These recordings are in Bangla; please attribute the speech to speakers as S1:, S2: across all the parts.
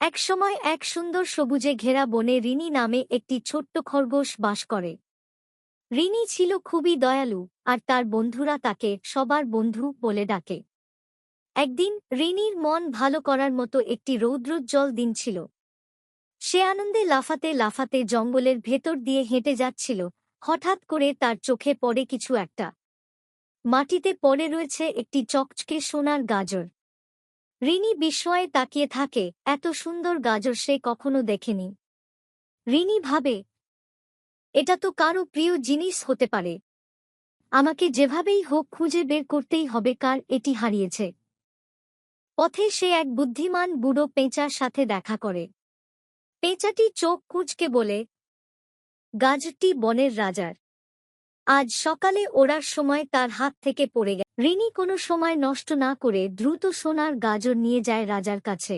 S1: একসময় এক সুন্দর সবুজে ঘেরা বনে রিনি নামে একটি ছোট্ট খরগোশ বাস করে। রিনি ছিল খুবই দয়ালু, আর তার বন্ধুরা তাকে সবার বন্ধু বলে ডাকে। একদিন রিনির মন ভালো করার মতো একটি রৌদ্রোজ্জ্বল দিন ছিল। সে আনন্দে লাফাতে লাফাতে জঙ্গলের ভেতর দিয়ে হেঁটে যাচ্ছিল। হঠাৎ করে তার চোখে পড়ে কিছু একটা। মাটিতে পড়ে রয়েছে একটি চকচকে সোনার গাজর। রিনি বিস্ময়ে তাকিয়ে থাকে, এত সুন্দর গাজর সে কখনো দেখেনি। রিনি ভাবে, এটা তো কারো প্রিয় জিনিস হতে পারে। আমাকে যেভাবেই হোক খুঁজে বের করতেই হবে কার এটি হারিয়েছে। পথে সে এক বুদ্ধিমান বুড়ো পেঁচার সাথে দেখা করে। পেঁচাটি চোখ কুঁচকে বলে, গাজরটি বনের রাজার। আজ সকালে ওড়ার সময় তার হাত থেকে পড়ে গেছে। রিনি কোনো সময় নষ্ট না করে দ্রুত সোনার গাজর নিয়ে যায় রাজার কাছে।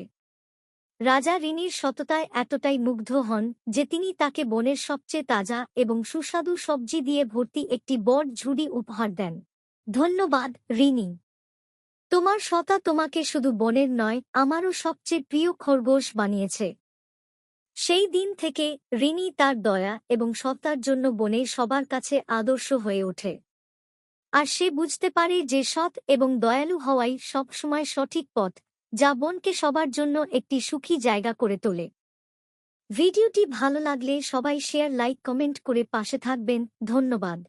S1: রাজা রিনির সততায় এতটাই মুগ্ধ হন যে তিনি তাকে বনের সবচেয়ে তাজা এবং সুস্বাদু সবজি দিয়ে ভর্তি একটি বড় ঝুড়ি উপহার দেন। ধন্যবাদ রিনি, তোমার সততা তোমাকে শুধু বনের নয়, আমারও সবচেয়ে প্রিয় খরগোশ বানিয়েছে। সেই দিন থেকে রিনি তার দয়া এবং সততার জন্য বনে সবার কাছে আদর্শ হয়ে ওঠে। আর সে বুঝতে পারে যে সৎ এবং দয়ালু হওয়াই সবসময় সঠিক পথ, যা বনকে সবার জন্য একটি সুখী জায়গা করে তোলে। ভিডিওটি ভালো লাগলে সবাই শেয়ার, লাইক, কমেন্ট করে পাশে থাকবেন। ধন্যবাদ।